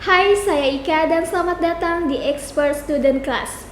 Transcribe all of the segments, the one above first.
Hai, saya Ika dan selamat datang di Expert Student Class.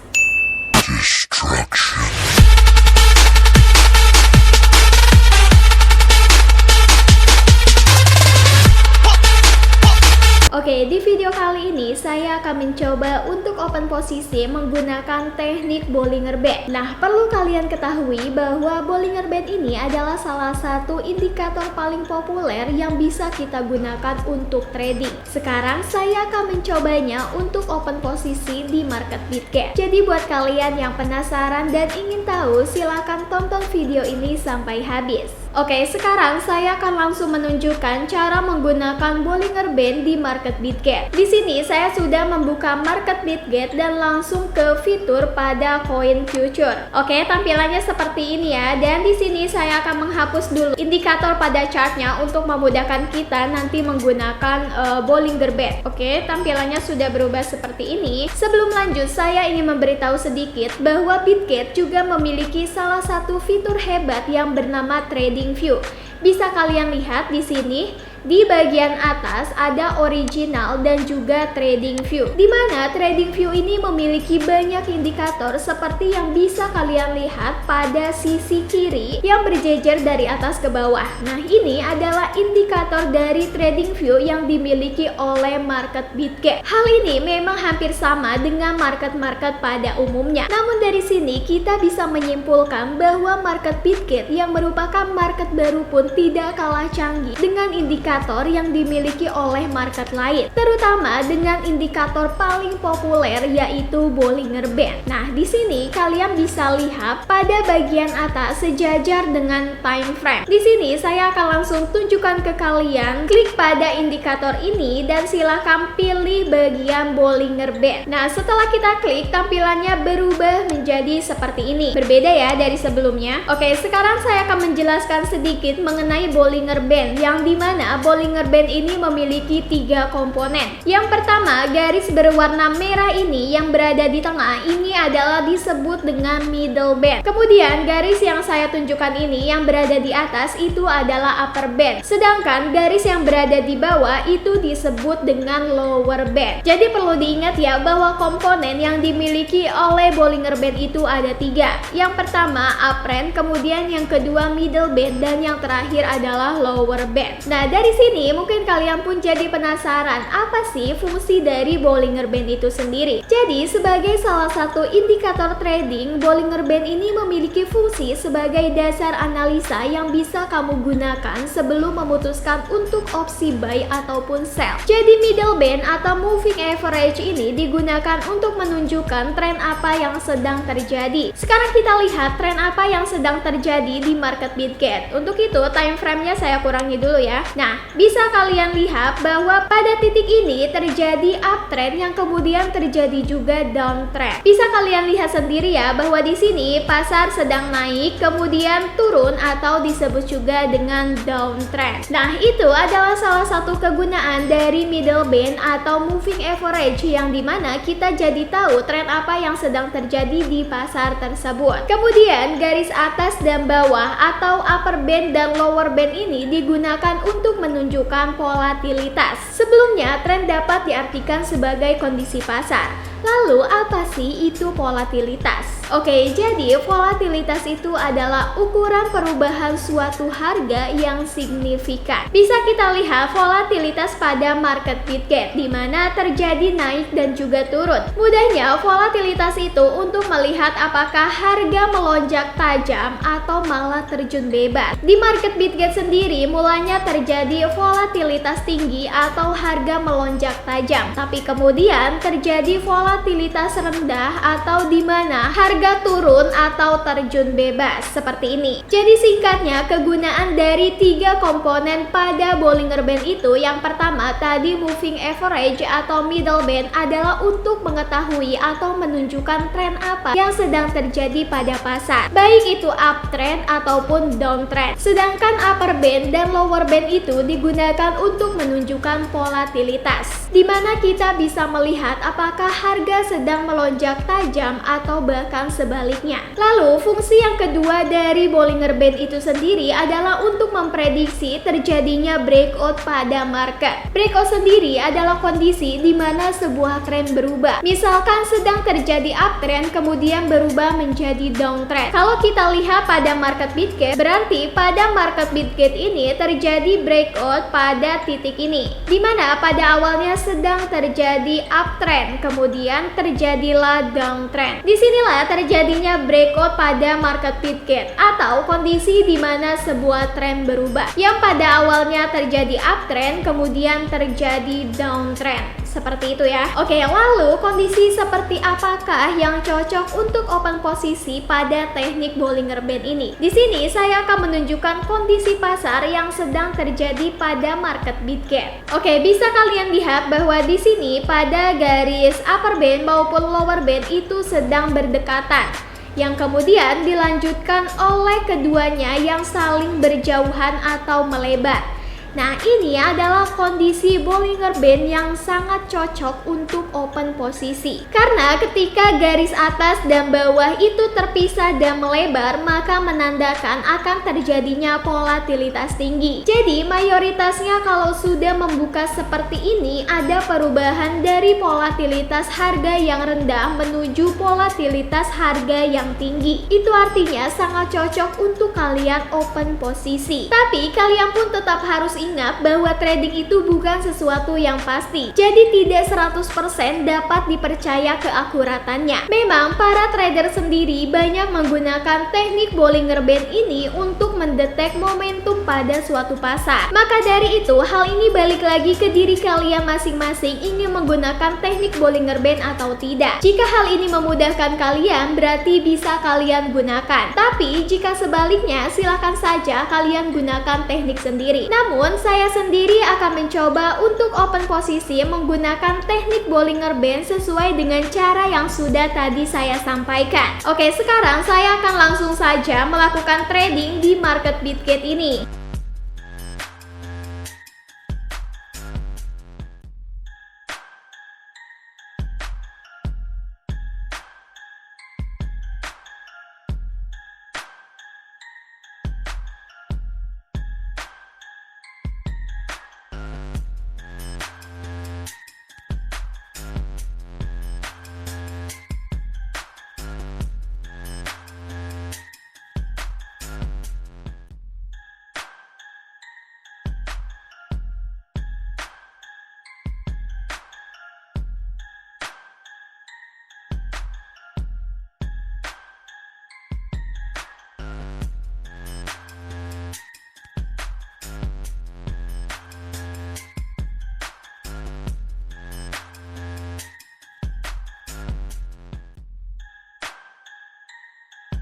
Oke, di video kali ini saya akan mencoba untuk open posisi menggunakan teknik Bollinger Band. Nah, perlu kalian ketahui bahwa Bollinger Band ini adalah salah satu indikator paling populer yang bisa kita gunakan untuk trading. Sekarang saya akan mencobanya untuk open posisi di market Bitget. Jadi buat kalian yang penasaran dan ingin tahu, silakan tonton video ini sampai habis. Oke, sekarang saya akan langsung menunjukkan cara menggunakan Bollinger Band di market Bitget. Di sini saya sudah membuka market Bitget dan langsung ke fitur pada koin future. Oke, tampilannya seperti ini ya. Dan di sini saya akan menghapus dulu indikator pada chartnya untuk memudahkan kita nanti menggunakan Bollinger Band. Oke, tampilannya sudah berubah seperti ini. Sebelum lanjut, saya ingin memberitahu sedikit bahwa Bitget juga memiliki salah satu fitur hebat yang bernama Trading View. Bisa kalian lihat di sini. Di bagian atas ada original dan juga trading view, di mana trading view ini memiliki banyak indikator seperti yang bisa kalian lihat pada sisi kiri yang berjejer dari atas ke bawah. Nah, ini adalah indikator dari trading view yang dimiliki oleh market Bitget. Hal ini memang hampir sama dengan market-market pada umumnya. Namun dari sini kita bisa menyimpulkan bahwa market Bitget yang merupakan market baru pun tidak kalah canggih dengan indikator yang dimiliki oleh market lain, terutama dengan indikator paling populer yaitu Bollinger Band. Nah, di sini kalian bisa lihat pada bagian atas sejajar dengan time frame. Di sini saya akan langsung tunjukkan ke kalian, klik pada indikator ini dan silahkan pilih bagian Bollinger Band. Nah, setelah kita klik, tampilannya berubah menjadi seperti ini. Berbeda ya dari sebelumnya. Oke, sekarang saya akan menjelaskan sedikit mengenai Bollinger Band, yang dimana Bollinger Band ini memiliki 3 komponen. Yang pertama, garis berwarna merah ini yang berada di tengah ini adalah disebut dengan middle band. Kemudian garis yang saya tunjukkan ini yang berada di atas itu adalah upper band. Sedangkan garis yang berada di bawah itu disebut dengan lower band. Jadi perlu diingat ya bahwa komponen yang dimiliki oleh Bollinger Band itu ada 3. Yang pertama uptrend, kemudian yang kedua middle band, dan yang terakhir adalah lower band. Nah, dari sini mungkin kalian pun jadi penasaran apa sih fungsi dari Bollinger Band itu sendiri. Jadi sebagai salah satu indikator trading, Bollinger Band ini memiliki fungsi sebagai dasar analisa yang bisa kamu gunakan sebelum memutuskan untuk opsi buy ataupun sell. Jadi middle band atau moving average ini digunakan untuk menunjukkan tren apa yang sedang terjadi. Sekarang kita lihat tren apa yang sedang terjadi di market Bitget. Untuk itu time frame-nya saya kurangi dulu ya. Nah, bisa kalian lihat bahwa pada titik ini terjadi uptrend yang kemudian terjadi juga downtrend. Bisa kalian lihat sendiri ya bahwa di sini pasar sedang naik kemudian turun atau disebut juga dengan downtrend. Nah, itu adalah salah satu kegunaan dari middle band atau moving average, yang dimana kita jadi tahu tren apa yang sedang terjadi di pasar tersebut. Kemudian garis atas dan bawah atau upper band dan lower band ini digunakan untuk menunjukkan volatilitas. Sebelumnya, tren dapat diartikan sebagai kondisi pasar. Lalu, apa sih itu volatilitas? Oke, jadi volatilitas itu adalah ukuran perubahan suatu harga yang signifikan. Bisa kita lihat volatilitas pada market Bitget, di mana terjadi naik dan juga turun. Mudahnya, volatilitas itu untuk melihat apakah harga melonjak tajam atau malah terjun bebas. Di market Bitget sendiri, mulanya terjadi volatilitas tinggi atau harga melonjak tajam, tapi kemudian terjadi volatilitas rendah atau di mana harga turun atau terjun bebas seperti ini. Jadi singkatnya, kegunaan dari 3 komponen pada Bollinger Band itu, yang pertama tadi moving average atau middle band adalah untuk mengetahui atau menunjukkan tren apa yang sedang terjadi pada pasar, baik itu uptrend ataupun downtrend. Sedangkan upper band dan lower band itu digunakan untuk menunjukkan volatilitas, di mana kita bisa melihat apakah harga harga sedang melonjak tajam atau bahkan sebaliknya. Lalu fungsi yang kedua dari Bollinger Band itu sendiri adalah untuk memprediksi terjadinya breakout pada market. Breakout sendiri adalah kondisi di mana sebuah tren berubah. Misalkan sedang terjadi uptrend kemudian berubah menjadi downtrend. Kalau kita lihat pada market Bitget, berarti pada market Bitget ini terjadi breakout pada titik ini, dimana pada awalnya sedang terjadi uptrend, kemudian terjadilah downtrend. Disinilah terjadinya breakout pada market Bitget atau kondisi di mana sebuah tren berubah, yang pada awalnya terjadi uptrend, kemudian terjadi downtrend. Seperti itu ya. Oke, lalu kondisi seperti apakah yang cocok untuk open posisi pada teknik Bollinger Band ini? Di sini saya akan menunjukkan kondisi pasar yang sedang terjadi pada market Bitget. Oke, bisa kalian lihat bahwa di sini pada garis upper band maupun lower band itu sedang berdekatan, yang kemudian dilanjutkan oleh keduanya yang saling berjauhan atau melebar. Nah, ini adalah kondisi Bollinger Band yang sangat cocok untuk open posisi. Karena ketika garis atas dan bawah itu terpisah dan melebar, maka menandakan akan terjadinya volatilitas tinggi. Jadi, mayoritasnya kalau sudah membuka seperti ini, ada perubahan dari volatilitas harga yang rendah menuju volatilitas harga yang tinggi. Itu artinya sangat cocok untuk kalian open posisi. Tapi, kalian pun tetap harus ingat bahwa trading itu bukan sesuatu yang pasti. Jadi tidak 100% dapat dipercaya keakuratannya. Memang para trader sendiri banyak menggunakan teknik Bollinger Band ini untuk mendetek momentum pada suatu pasar. Maka dari itu, hal ini balik lagi ke diri kalian masing-masing ingin menggunakan teknik Bollinger Band atau tidak. Jika hal ini memudahkan kalian, berarti bisa kalian gunakan. Tapi jika sebaliknya, silakan saja kalian gunakan teknik sendiri. Namun saya sendiri akan mencoba untuk open posisi menggunakan teknik Bollinger Band sesuai dengan cara yang sudah tadi saya sampaikan. Oke, sekarang saya akan langsung saja melakukan trading di market Bitget ini.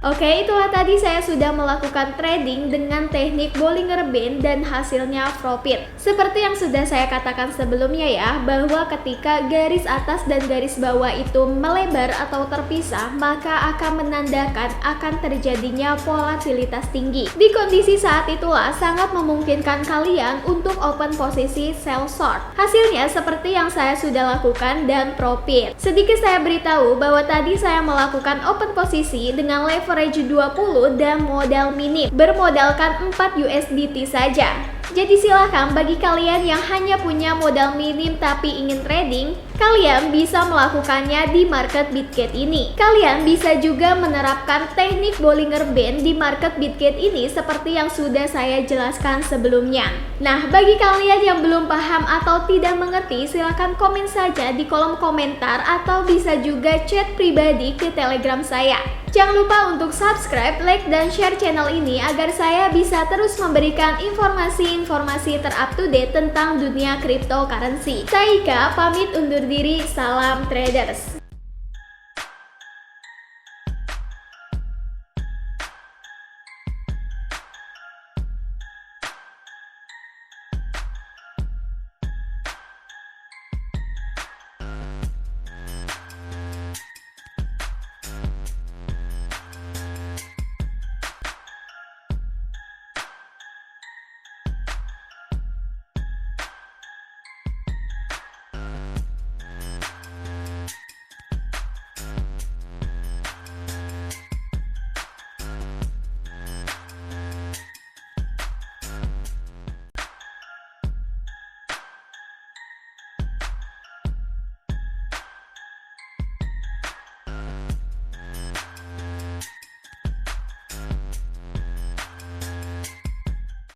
Oke, itulah tadi saya sudah melakukan trading dengan teknik Bollinger Band dan hasilnya profit. Seperti yang sudah saya katakan sebelumnya ya, bahwa ketika garis atas dan garis bawah itu melebar atau terpisah, maka akan menandakan akan terjadinya volatilitas tinggi. Di kondisi saat itulah sangat memungkinkan kalian untuk open posisi sell short. Hasilnya seperti yang saya sudah lakukan dan profit. Sedikit saya beritahu bahwa tadi saya melakukan open posisi dengan leverage 20 dan modal minim, bermodalkan 4 USDT saja. Jadi silahkan bagi kalian yang hanya punya modal minim tapi ingin trading, kalian bisa melakukannya di market Bitget ini. Kalian bisa juga menerapkan teknik Bollinger Band di market Bitget ini seperti yang sudah saya jelaskan sebelumnya. Nah, bagi kalian yang belum paham atau tidak mengerti, silahkan komen saja di kolom komentar atau bisa juga chat pribadi ke Telegram saya. Jangan lupa untuk subscribe, like, dan share channel ini agar saya bisa terus memberikan informasi-informasi terupdate tentang dunia cryptocurrency. Saya Ika, pamit undur diri, salam traders.